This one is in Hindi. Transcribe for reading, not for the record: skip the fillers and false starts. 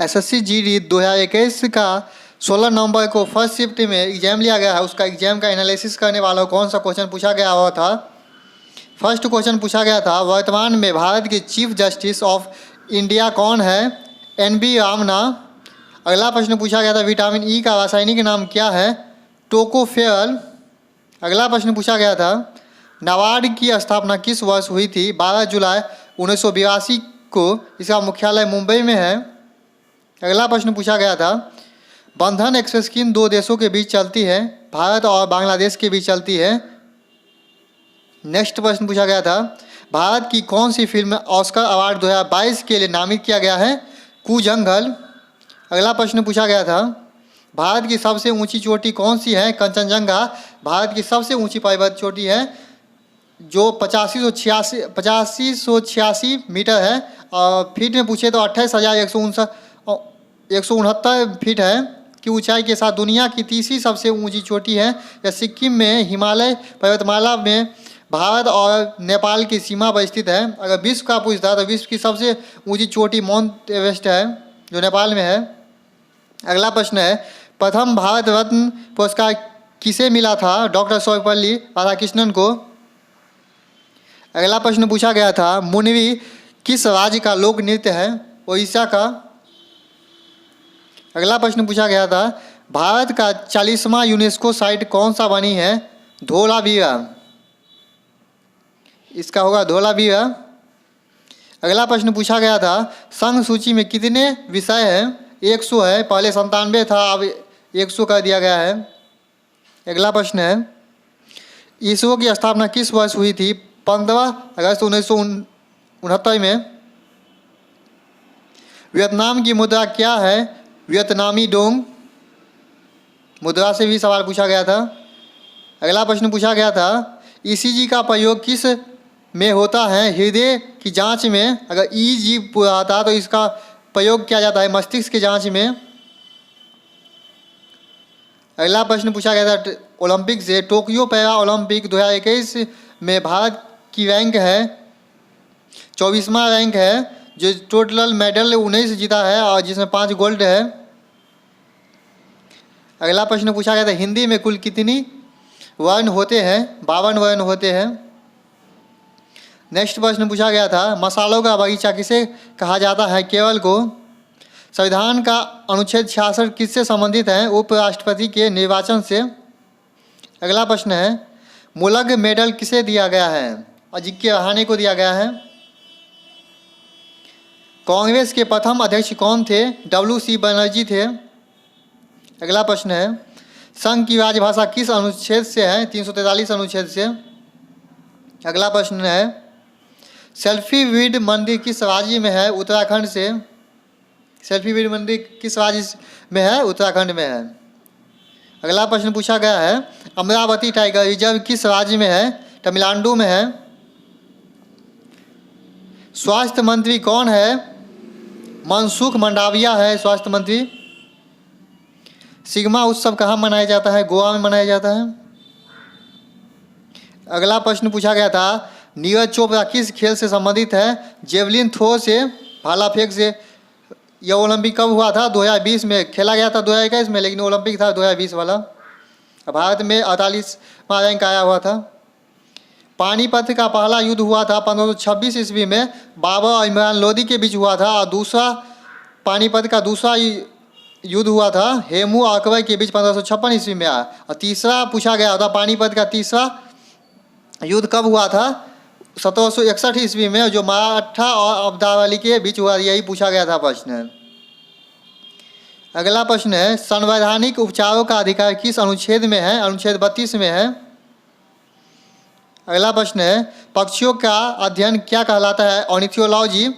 एसएससी जीडी 2021 का 16 नवंबर को फर्स्ट शिफ्ट में एग्जाम लिया गया है। उसका एग्जाम का एनालिसिस करने वाला कौन सा क्वेश्चन पूछा गया हुआ था। फर्स्ट क्वेश्चन पूछा गया था, वर्तमान में भारत के चीफ जस्टिस ऑफ इंडिया कौन है? एनबी रामना। अगला प्रश्न पूछा गया था, विटामिन ई का रासायनिक नाम क्या है? टोकोफेरल। अगला प्रश्न पूछा गया था, नाबार्ड की स्थापना किस वर्ष हुई थी? 12 जुलाई 1982 को। इसका मुख्यालय मुंबई में है। अगला प्रश्न पूछा गया था, बंधन एक्सप्रेस किन दो देशों के बीच चलती है? भारत और बांग्लादेश के बीच चलती है। नेक्स्ट प्रश्न पूछा गया था, भारत की कौन सी फिल्म ऑस्कर अवार्ड 2022 के लिए नामित किया गया है? कूजंगल। अगला प्रश्न पूछा गया था, भारत की सबसे ऊंची चोटी कौन सी है? कंचनजंगा भारत की सबसे ऊंची पर्वत चोटी है, जो 8586 मीटर है। और फीट में पूछे तो 28,169 फीट है की ऊंचाई के साथ दुनिया की तीसरी सबसे ऊंची चोटी है। यह सिक्किम में हिमालय पर्वतमाला में भारत और नेपाल की सीमा पर स्थित है। अगर विश्व का पूछता तो विश्व की सबसे ऊंची चोटी माउंट एवरेस्ट है, जो नेपाल में है। अगला प्रश्न है, प्रथम भारत रत्न पुरस्कार किसे मिला था? डॉक्टर सर्वपल्ली राधाकृष्णन को। अगला प्रश्न पूछा गया था, मुनवी किस राज्य का लोक नृत्य है? उड़ीसा का। अगला प्रश्न पूछा गया था, भारत का 40वां यूनेस्को साइट कौन सा बनी है? धोलावीरा। इसका होगा धोलावीरा। अगला प्रश्न पूछा गया था, संघ सूची में कितने विषय हैं? 100 है, पहले 97 था, अब 100 कर दिया गया है। अगला प्रश्न है, इसरो की स्थापना किस वर्ष हुई थी? 15 अगस्त 1969 में। वियतनाम की मुद्रा क्या है? वियतनामी डोंग। मुद्रा से भी सवाल पूछा गया था। अगला प्रश्न पूछा गया था, ईसीजी का प्रयोग किस में होता है? हृदय की जांच में। अगर ईजी पूरा आता तो इसका प्रयोग किया जाता है मस्तिष्क की जांच में। अगला प्रश्न पूछा गया था ओलंपिक से, टोक्यो पैरा ओलंपिक 2021 में भारत की रैंक है 24वां रैंक है, जो टोटल मेडल 19 जीता है और जिसमें 5 गोल्ड है। अगला प्रश्न पूछा गया था, हिंदी में कुल कितनी वर्ण होते हैं? 52 वर्ण होते हैं। नेक्स्ट प्रश्न पूछा गया था, मसालों का बगीचा किसे कहा जाता है? केरल को। संविधान का अनुच्छेद 66 किससे संबंधित है? उपराष्ट्रपति के निर्वाचन से। अगला प्रश्न है, मुलग मेडल किसे दिया गया है? अजिंक्य रहाणे को दिया गया है। कांग्रेस के प्रथम अध्यक्ष कौन थे? WC बनर्जी थे। अगला प्रश्न है, संघ की राजभाषा किस अनुच्छेद से है? 343 अनुच्छेद से। अगला प्रश्न है, सेल्फी वीड मंदिर किस राज्य में है? उत्तराखंड से। सेल्फी वीड मंदिर किस राज्य में है? उत्तराखंड में है। अगला प्रश्न पूछा गया है, अमरावती टाइगर रिजर्व किस राज्य में है? तमिलनाडु में है। स्वास्थ्य मंत्री कौन है? मनसुख मंडाविया है स्वास्थ्य मंत्री। सिग्मा उत्सव कहाँ मनाया जाता है? गोवा में मनाया जाता है। अगला प्रश्न पूछा गया था, नीरज चोपड़ा किस खेल से संबंधित है? जेवलिन थ्रो से, भाला फेंक से। यह ओलंपिक कब हुआ था? 2020 में। खेला गया था 2021 में, लेकिन ओलंपिक था 2020 वाला। भारत में 48वां रैंक आया हुआ था। पानीपत का पहला युद्ध हुआ था 1526 ईस्वी में, बाबर और इमरान लोदी के बीच हुआ था। और दूसरा पानीपत का दूसरा युद्ध हुआ था हेमू और अकबर के बीच 1556 ईस्वी में आया। और तीसरा पूछा गया था, पानीपत का तीसरा युद्ध कब हुआ था? 1761 ईस्वी में, जो मराठा और अब्दाली के बीच हुआ। यही पूछा गया था प्रश्न। अगला प्रश्न है, संवैधानिक उपचारों का अधिकार किस अनुच्छेद में है? अनुच्छेद 32 में है। अगला प्रश्न है, पक्षियों का अध्ययन क्या कहलाता है? ऑर्निथोलॉजी।